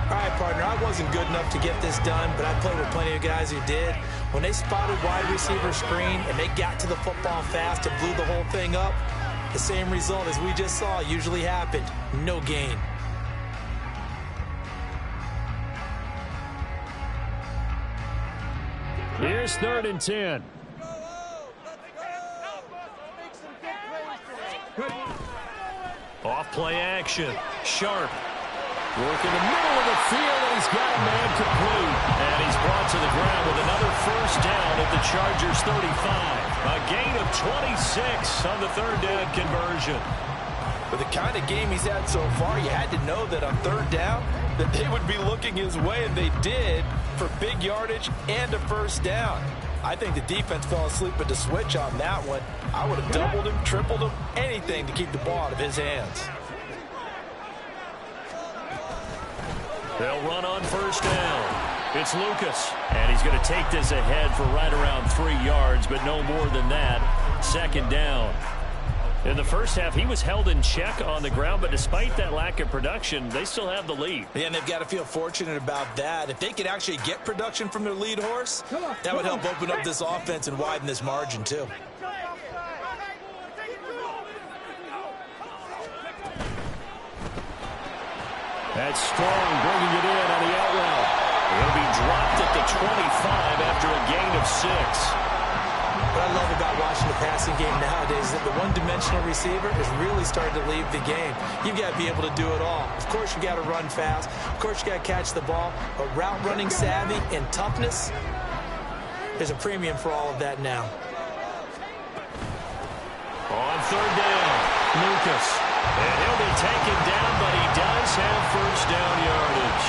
All right, partner, I wasn't good enough to get this done, but I played with plenty of guys who did. When they spotted wide receiver screen and they got to the football fast and blew the whole thing up, the same result as we just saw usually happened. No gain. Here's 3rd and 10. Off play action. Sharp. Work in the middle of the field, and he's got a man complete. And he's brought to the ground with another first down at the Chargers 35. A gain of 26 on the 3rd down conversion. With the kind of game he's had so far, you had to know that on 3rd down that they would be looking his way, and they did, for big yardage and a first down. I think the defense fell asleep at the switch on that one. I would have doubled him, tripled him, anything to keep the ball out of his hands. They'll run on first down. It's Lucas, and he's going to take this ahead for right around 3 yards, but no more than that. Second down. In the first half, he was held in check on the ground, but despite that lack of production, they still have the lead. Yeah, and they've got to feel fortunate about that. If they could actually get production from their lead horse, that would help open up this offense and widen this margin, too. That's Strong bringing it in on the out route. He'll be dropped at the 25 after a gain of 6. What I love about watching the passing game nowadays is that the one-dimensional receiver is really starting to leave the game. You've got to be able to do it all. Of course, you got to run fast. Of course, you got to catch the ball. But route running savvy and toughness, there's a premium for all of that now. On third down, Lucas. And he'll be taken down, but he does have first down yardage.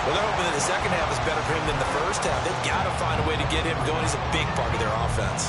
Well, they're hoping that the second half is better for him than the first half. They've got to find a way to get him going. He's a big part of their offense.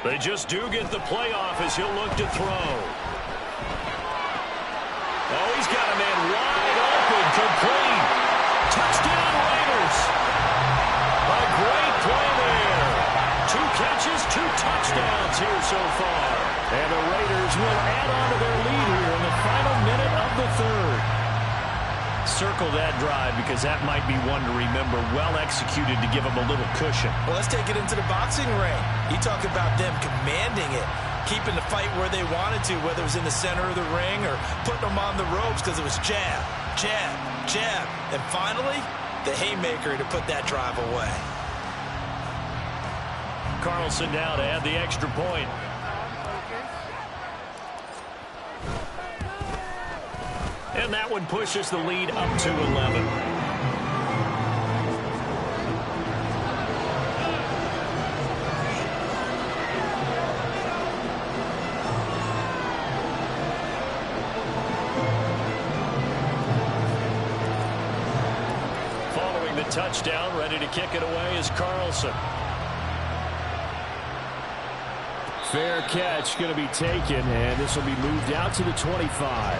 They just do get the playoff as he'll look to throw. Oh, he's got a man wide open, complete. Touchdown, Raiders. A great play there. 2 catches, 2 touchdowns here so far. And the Raiders will add on to their lead here in the final minute of the third. Circle that drive because that might be one to remember. Well executed to give them a little cushion. Well, let's take it into the boxing ring. You talk about them commanding it, keeping the fight where they wanted to, whether it was in the center of the ring or putting them on the ropes because it was jab, jab, jab. And finally, the haymaker to put that drive away. Carlson now to add the extra point. And that one pushes the lead up to 11. Following the touchdown, ready to kick it away is Carlson. Fair catch going to be taken, and this will be moved out to the 25.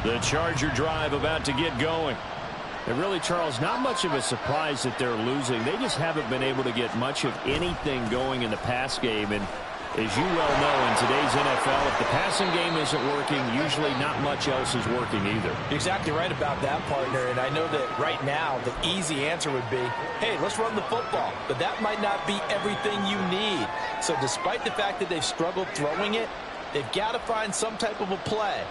The Charger drive about to get going. And really, Charles, not much of a surprise that they're losing. They just haven't been able to get much of anything going in the pass game. And as you well know, in today's NFL, if the passing game isn't working, usually not much else is working either. You're exactly right about that, partner. And I know that right now the easy answer would be, hey, let's run the football. But that might not be everything you need. So despite the fact that they've struggled throwing it, they've got to find some type of a play.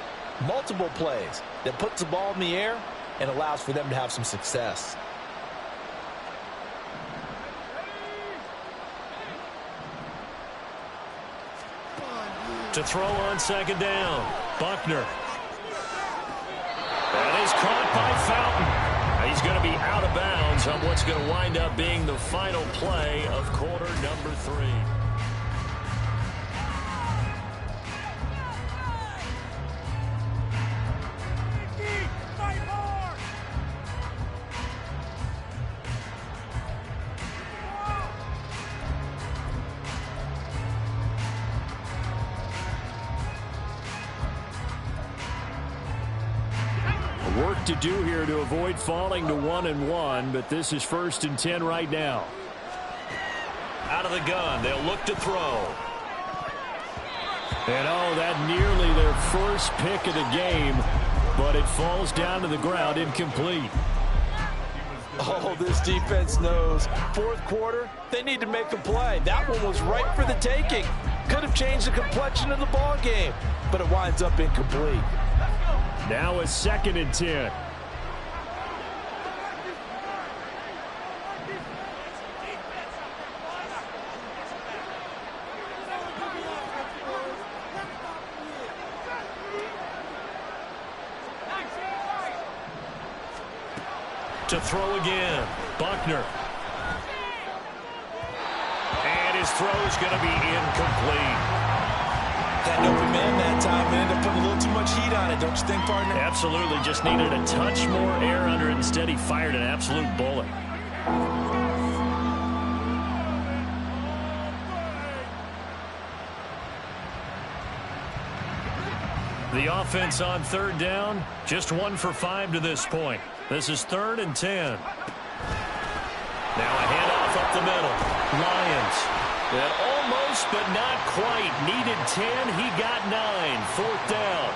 Multiple plays that puts the ball in the air and allows for them to have some success. To throw on second down, Buckner. That is caught by Fountain. He's going to be out of bounds on what's going to wind up being the final play of quarter number 3. Work to do here to avoid falling to 1-1, but this is 1st and 10 right now. Out of the gun, they'll look to throw. And oh, that nearly their first pick of the game, but it falls down to the ground incomplete. Oh, this defense knows. Fourth quarter, they need to make a play. That one was right for the taking. Could have changed the complexion of the ball game, but it winds up incomplete. Now it's 2nd and 10. To throw again, Buckner. And his throw's going to be incomplete. Had an open man that time and ended up putting a little too much heat on it, don't you think, partner? Absolutely, just needed a touch more air under it. Instead, he fired an absolute bullet. The offense on third down, just 1 for 5 to this point. This is 3rd and 10. Now a handoff up the middle. Lions. That almost, but not quite. Needed 10. He got 9. 4th down.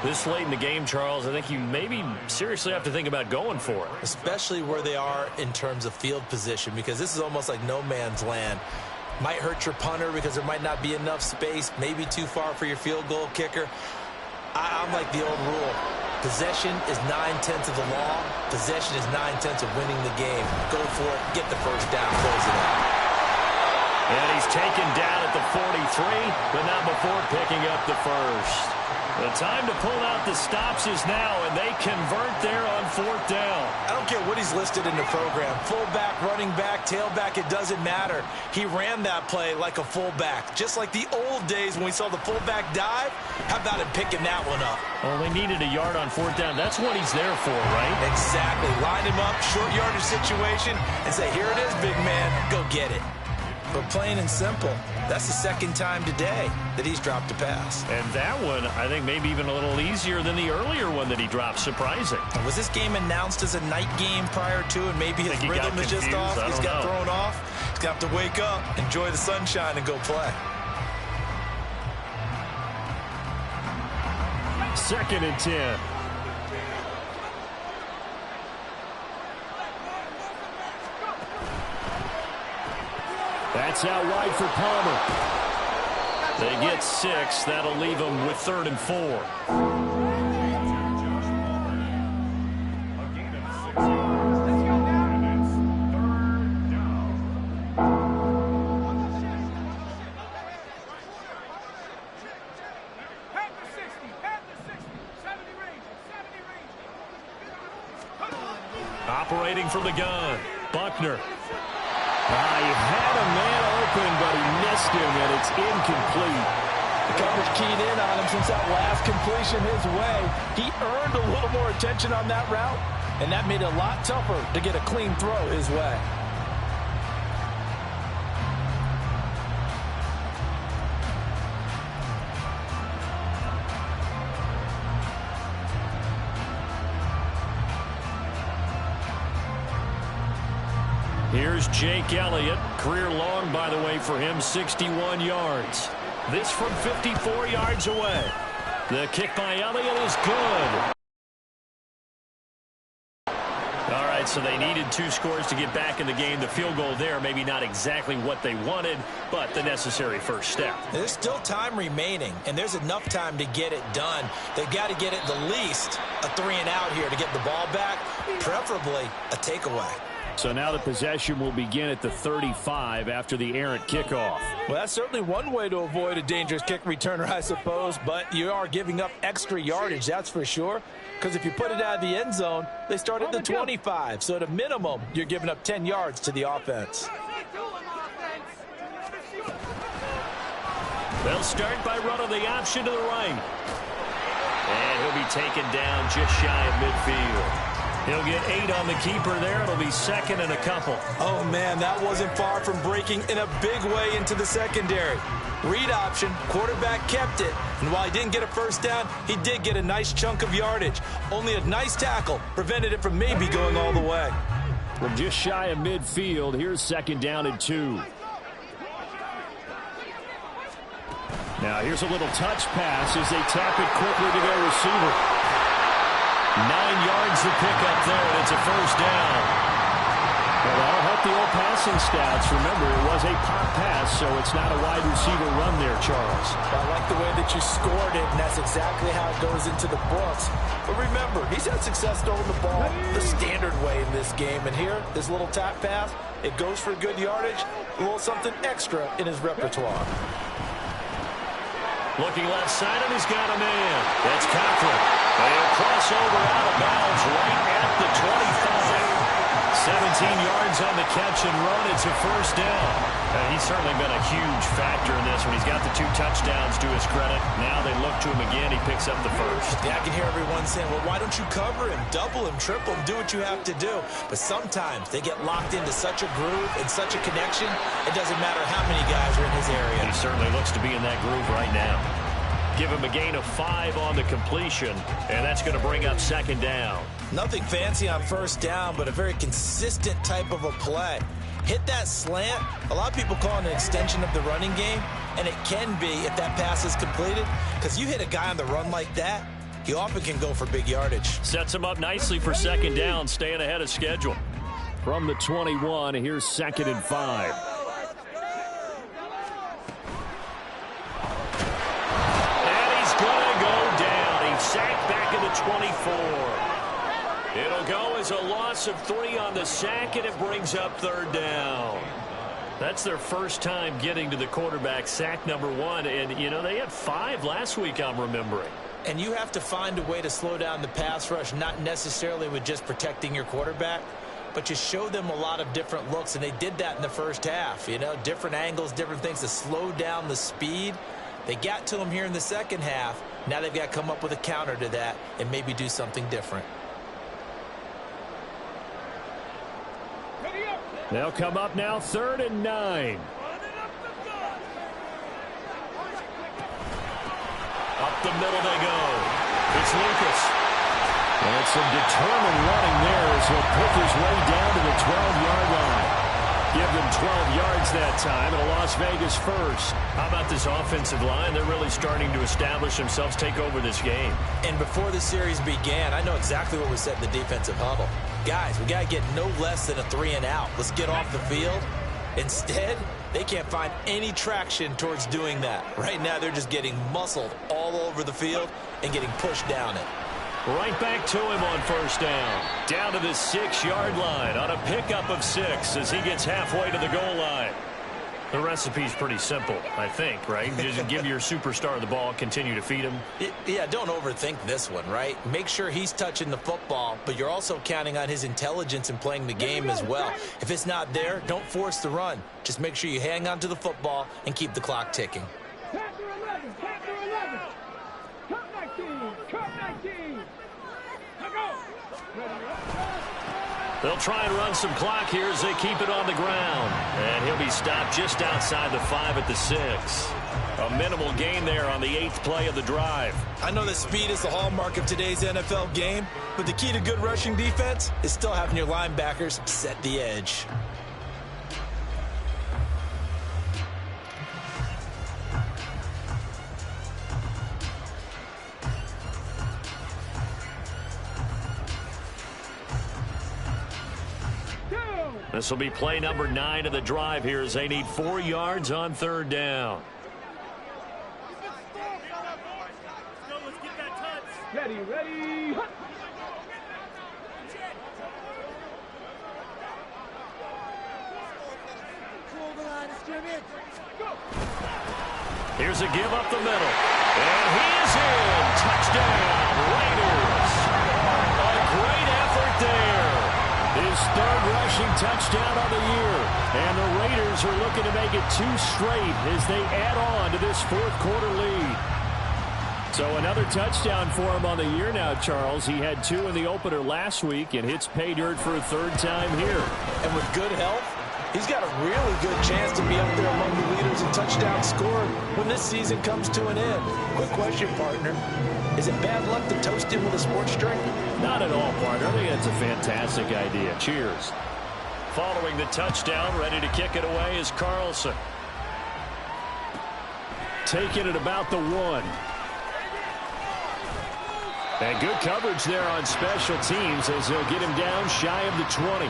This late in the game, Charles, I think you maybe seriously have to think about going for it. Especially where they are in terms of field position, because this is almost like no man's land. Might hurt your punter because there might not be enough space, maybe too far for your field goal kicker. I'm like the old rule. Possession is 9/10 of the law. Possession is 9/10 of winning the game. Go for it. Get the first down. Close it out. And he's taken down at the 43, but not before picking up the first. The time to pull out the stops is now, and they convert there on 4th down. I don't care what he's listed in the program. Fullback, running back, tailback, it doesn't matter. He ran that play like a fullback, just like the old days when we saw the fullback dive. How about him picking that one up? Well, they needed a yard on 4th down. That's what he's there for, right? Exactly. Line him up, short yardage situation, and say, here it is, big man. Go get it. But plain and simple, that's the 2nd time today that he's dropped a pass. And that one, I think, maybe even a little easier than the earlier one that he dropped. Surprising. Was this game announced as a night game prior to, and maybe his rhythm is just off? He's got thrown off. He's got to wake up, enjoy the sunshine, and go play. 2nd and 10. That's out wide for Palmer. They get 6. That'll leave them with 3rd and 4. Operating from the gun, Buckner. He had a man open, but he missed him, and it's incomplete. The coverage keyed in on him since that last completion his way. He earned a little more attention on that route, and that made it a lot tougher to get a clean throw his way. Here's Jake Elliott. Career long, by the way, for him, 61 yards. This from 54 yards away. The kick by Elliott is good. All right, so they needed 2 scores to get back in the game. The field goal there, maybe not exactly what they wanted, but the necessary first step. There's still time remaining, and there's enough time to get it done. They've got to get it the least a 3-and-out here to get the ball back, preferably a takeaway. So now the possession will begin at the 35 after the errant kickoff. Well, that's certainly one way to avoid a dangerous kick returner, I suppose, but you are giving up extra yardage, that's for sure, because if you put it out of the end zone, they start at the 25, so at a minimum, you're giving up 10 yards to the offense. They'll start by running the option to the right. And he'll be taken down just shy of midfield. He'll get 8 on the keeper there. It'll be 2nd and a couple. Oh, man, that wasn't far from breaking in a big way into the secondary. Read option, quarterback kept it, and while he didn't get a first down, he did get a nice chunk of yardage. Only a nice tackle prevented it from maybe going all the way. From just shy of midfield, here's 2nd down and 2. Now here's a little touch pass as they tap it quickly to their receiver. 9 yards to pick up there, and it's a first down. Well, that'll help the old passing stats. Remember, it was a pop pass, so it's not a wide receiver run there, Charles. I like the way that you scored it, and that's exactly how it goes into the books. But remember, he's had success throwing the ball the standard way in this game. And here, this little tap pass, it goes for good yardage, a little something extra in his repertoire. Looking left side, and he's got a man. That's Coughlin. They'll cross over out of bounds right at the 25. 17 yards on the catch and run. It's a first down. He's certainly been a huge factor in this one. He's got the 2 touchdowns to his credit. Now they look to him again. He picks up the first. Yeah, I can hear everyone saying, well, why don't you cover him, double him, triple him, do what you have to do. But sometimes they get locked into such a groove and such a connection, it doesn't matter how many guys are in his area. He certainly looks to be in that groove right now. Give him a gain of 5 on the completion, and that's going to bring up second down. Nothing fancy on first down, but a very consistent type of a play. Hit that slant. A lot of people call it an extension of the running game, and it can be if that pass is completed, because you hit a guy on the run like that, he often can go for big yardage. Sets him up nicely for second down, staying ahead of schedule. From the 21, here's 2nd and 5. Sacked back at the 24. It'll go as a loss of 3 on the sack, and it brings up third down. That's their first time getting to the quarterback, sack number 1. And, you know, they had 5 last week, I'm remembering. And you have to find a way to slow down the pass rush, not necessarily with just protecting your quarterback, but you show them a lot of different looks, and they did that in the first half. You know, different angles, different things to slow down the speed. They got to him here in the second half. Now they've got to come up with a counter to that and maybe do something different. They'll come up now 3rd and 9. Up the middle they go. It's Lucas. And some determined running there as he'll pick his way down to the 12-yard line. Give them 12 yards that time, and a Las Vegas first. How about this offensive line? They're really starting to establish themselves, take over this game. And before the series began, I know exactly what was said in the defensive huddle. Guys, we got to get no less than a 3 and out. Let's get off the field. Instead, they can't find any traction towards doing that. Right now, they're just getting muscled all over the field and getting pushed down it. Right back to him on first down. Down to the 6-yard line on a pickup of 6 as he gets halfway to the goal line. The recipe's pretty simple, I think, right? Just give your superstar the ball, continue to feed him. Yeah, don't overthink this one, right? Make sure he's touching the football, but you're also counting on his intelligence in playing the game as well. If it's not there, don't force the run. Just make sure you hang on to the football and keep the clock ticking. They'll try and run some clock here as they keep it on the ground. And he'll be stopped just outside the 5 at the 6. A minimal gain there on the 8th play of the drive. I know that speed is the hallmark of today's NFL game, but the key to good rushing defense is still having your linebackers set the edge. This will be play number 9 of the drive here as they need 4 yards on third down. Ready. Here's a give up the middle. And he is in. Touchdown, Raiders. A great effort there. His 3rd rushing touchdown of the year. And the Raiders are looking to make it 2 straight as they add on to this 4th quarter lead. So another touchdown for him on the year now, Charles. He had 2 in the opener last week and hits pay dirt for a 3rd time here. And with good health, he's got a really good chance to be up there among the leaders in touchdowns scored when this season comes to an end. Quick question, partner. Is it bad luck to toast him with a sports drink? Not at all, partner. I think that's a fantastic idea. Cheers. Following the touchdown, ready to kick it away is Carlson. Taking it about the 1. And good coverage there on special teams as they'll get him down shy of the 20.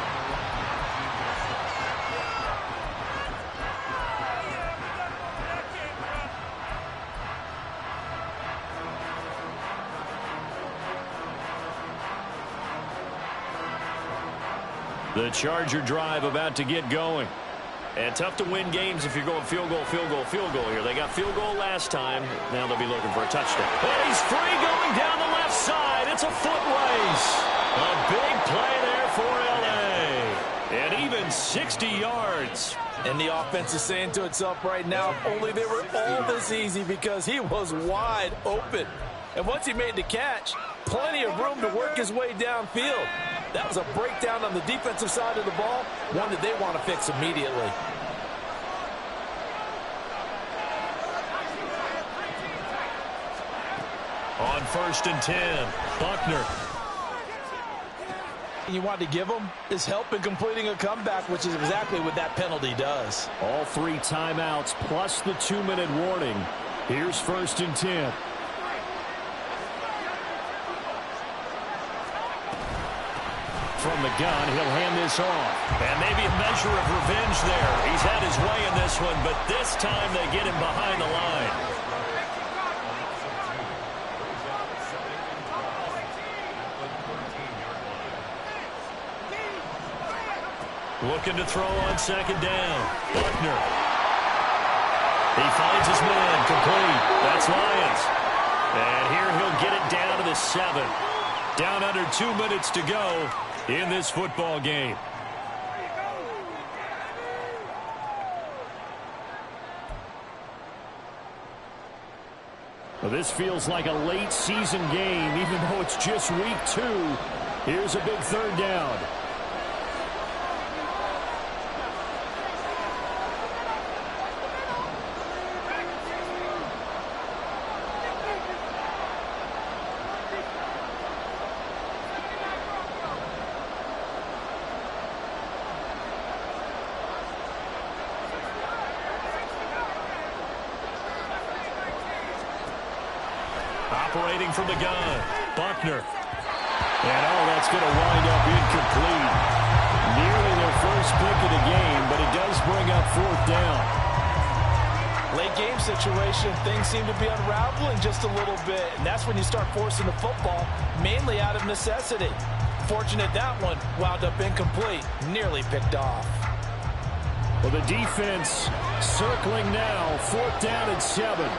The Charger drive about to get going. And tough to win games if you're going field goal here. They got field goal last time. Now they'll be looking for a touchdown. And he's free going down the left side. It's a foot race. A big play there for L.A. And even 60 yards. And the offense is saying to itself right now, if only they were all this easy, because he was wide open. And once he made the catch, plenty of room to work his way downfield. That was a breakdown on the defensive side of the ball, one that they want to fix immediately. On 1st and 10, Buckner. You want to give him is help in completing a comeback, which is exactly what that penalty does. All 3 timeouts plus the 2-minute warning. Here's 1st and 10. From the gun, he'll hand this off. And maybe a measure of revenge there. He's had his way in this one, but this time they get him behind the line. Looking to throw on 2nd down. Buckner. He finds his man, complete. That's Lions. And here he'll get it down to the 7. Down under 2 minutes to go in this football game. Well, this feels like a late season game, even though it's just week 2. Here's a big 3rd down. Operating from the gun, Buckner. And that's going to wind up incomplete. Nearly their first pick of the game, but it does bring up 4th down. Late game situation, things seem to be unraveling just a little bit, and that's when you start forcing the football, mainly out of necessity. Fortunate that one wound up incomplete, nearly picked off. Well, the defense circling now, 4th down and 7.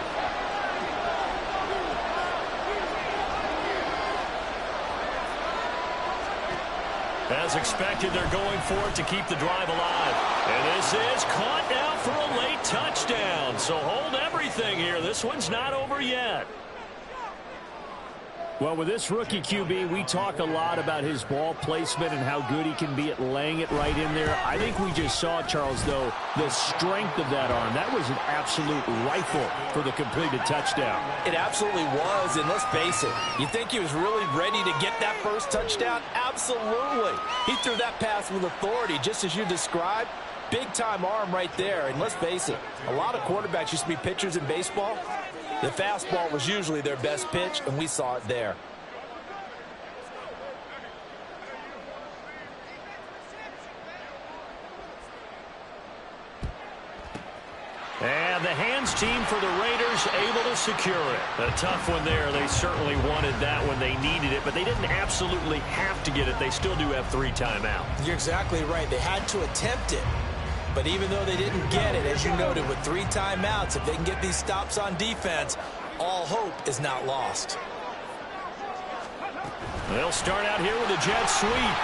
As expected, they're going for it to keep the drive alive. And this is caught now for a late touchdown. So hold everything here. This one's not over yet. Well, with this rookie QB, we talk a lot about his ball placement and how good he can be at laying it right in there. I think we just saw, Charles, though, the strength of that arm. That was an absolute rifle for the completed touchdown. It absolutely was, and let's face it, you think he was really ready to get that first touchdown? Absolutely. He threw that pass with authority, just as you described. Big-time arm right there, and let's face it, a lot of quarterbacks used to be pitchers in baseball. The fastball was usually their best pitch, and we saw it there. And the hands team for the Raiders able to secure it. A tough one there. They certainly wanted that when they needed it, but they didn't absolutely have to get it. They still do have 3 timeouts. You're exactly right. They had to attempt it. But even though they didn't get it, as you noted, with 3 timeouts, if they can get these stops on defense, all hope is not lost. They'll start out here with a jet sweep.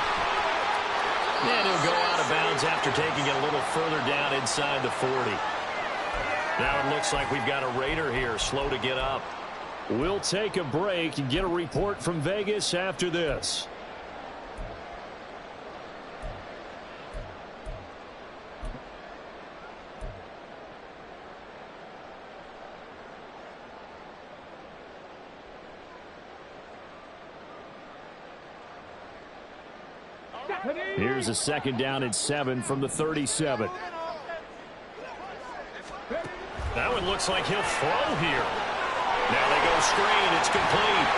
And he'll go out of bounds after taking it a little further down inside the 40. Now it looks like we've got a Raider here, slow to get up. We'll take a break and get a report from Vegas after this. Here's a 2nd down and 7 from the 37. That one looks like he'll throw here. Now they go screen. It's complete.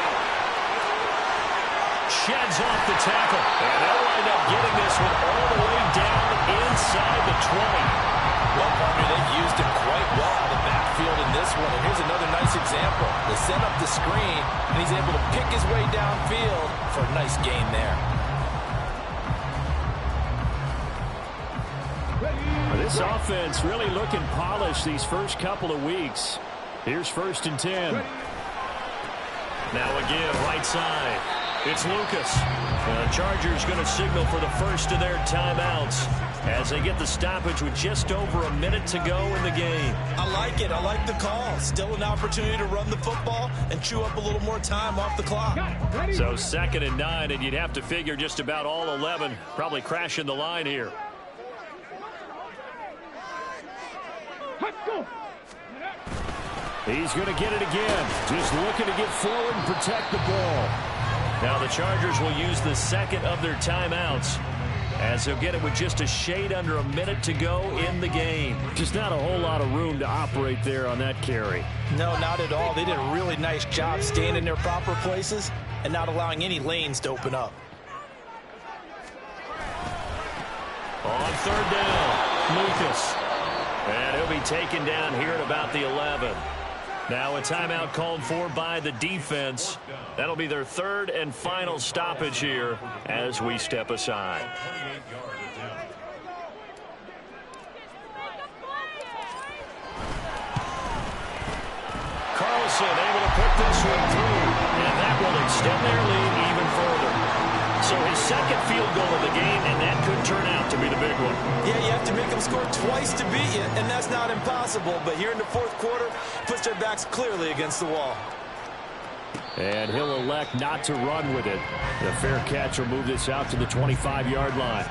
Sheds off the tackle. And they'll wind up getting this one all the way down inside the 20. Well, partner, they've used him quite well in the backfield in this one. And here's another nice example. They set up the screen, and he's able to pick his way downfield for a nice gain there. This offense really looking polished these first couple of weeks. Here's 1st and 10. Now again, right side. It's Lucas. The Chargers going to signal for the first of their timeouts as they get the stoppage with just over a minute to go in the game. I like it. I like the call. Still an opportunity to run the football and chew up a little more time off the clock. So 2nd and 9, and you'd have to figure just about all 11 probably crashing the line here. He's going to get it again. Just looking to get forward and protect the ball. Now the Chargers will use the second of their timeouts as they'll get it with just a shade under a minute to go in the game. Just not a whole lot of room to operate there on that carry. No, not at all. They did a really nice job staying in their proper places and not allowing any lanes to open up. On 3rd down, Lucas. And he'll be taken down here at about the 11. Now a timeout called for by the defense. That'll be their 3rd and final stoppage here as we step aside. Carlson able to put this one through, and that will extend their lead even further. So his 2nd field goal of the game, and that could turn out to be the big one. Yeah, you have to make them score twice to beat you, and that's not impossible. But here in the 4th quarter, puts their backs clearly against the wall. And he'll elect not to run with it. The fair catch will move this out to the 25-yard line.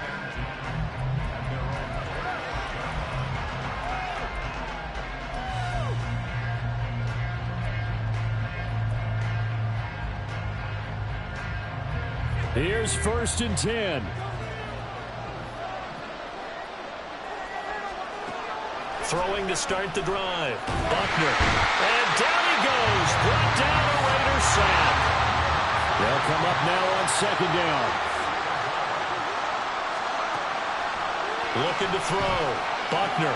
Here's 1st and 10. Throwing to start the drive. Buckner. And down he goes. Brought down a Raider sack. They'll come up now on 2nd down. Looking to throw. Buckner.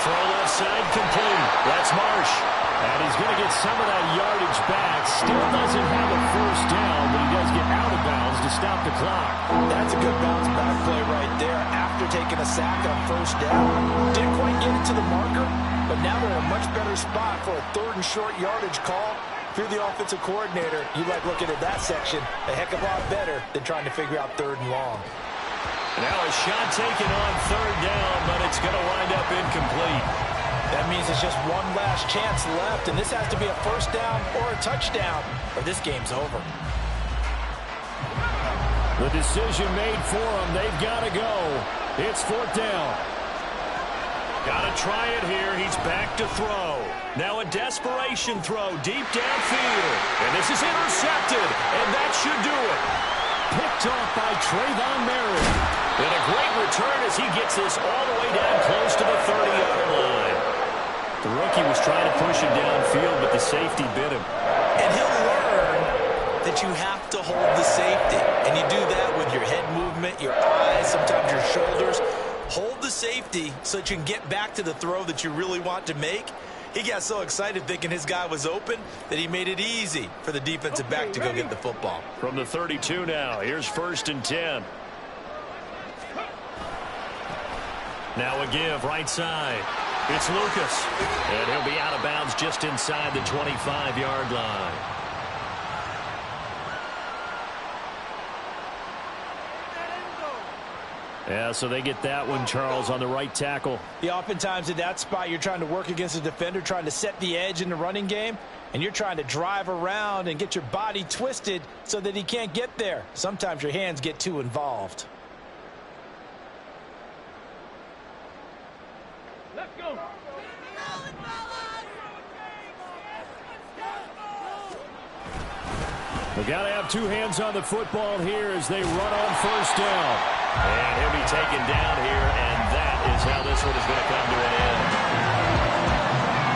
Throw left side complete. That's Marsh. And he's going to get some of that yardage back. Still doesn't have a 1st down, but he does get out of bounds to stop the clock. That's a good bounce back play right there after taking a sack on 1st down. Didn't quite get it to the marker, but now they're in a much better spot for a 3rd and short yardage call. If you're the offensive coordinator, you like looking at that section a heck of a lot better than trying to figure out 3rd and long. Now a shot taken on 3rd down, but it's going to wind up incomplete. That means it's just one last chance left, and this has to be a 1st down or a touchdown, or this game's over. The decision made for them. They've got to go. It's 4th down. Got to try it here. He's back to throw. Now a desperation throw deep downfield. And this is intercepted, and that should do it. Picked off by Trayvon Merritt. And a great return as he gets this all the way down close to the 30-yard line. The rookie was trying to push him downfield, but the safety bit him. And he'll learn that you have to hold the safety. And you do that with your head movement, your eyes, sometimes your shoulders. Hold the safety so that you can get back to the throw that you really want to make. He got so excited thinking his guy was open that he made it easy for the defensive back to go get the football. From the 32 now, here's 1st and 10. Now a give right side. It's Lucas. And he'll be out of bounds just inside the 25-yard line. Yeah, so they get that one, Charles, on the right tackle. Yeah, oftentimes in that spot, you're trying to work against a defender, trying to set the edge in the running game, and you're trying to drive around and get your body twisted so that he can't get there. Sometimes your hands get too involved. Let's go. They've got to have 2 hands on the football here as they run on 1st down. And he'll be taken down here, and that is how this one is going to come to an end.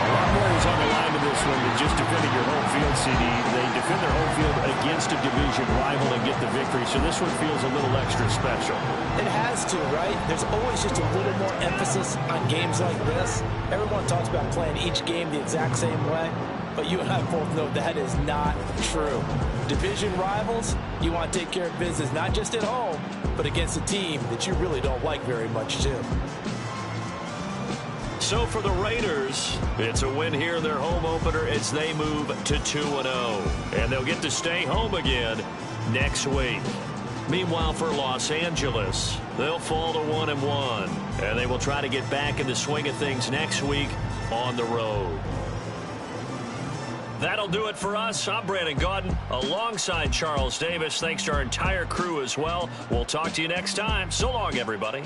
A lot more is on the line to this one than just defending your home field, CD. They defend their home field against a division rival and get the victory, so this one feels a little extra special. It has to, right? There's always just a little more emphasis on games like this. Everyone talks about playing each game the exact same way, but you and I both know that is not true. Division rivals, you want to take care of business not just at home, but against a team that you really don't like very much too. So for the Raiders, it's a win here in their home opener as they move to 2-0. And they'll get to stay home again next week. Meanwhile, for Los Angeles, they'll fall to 1-1, and they will try to get back in the swing of things next week on the road. That'll do it for us. I'm Brandon Gaudin alongside Charles Davis. Thanks to our entire crew as well. We'll talk to you next time. So long, everybody.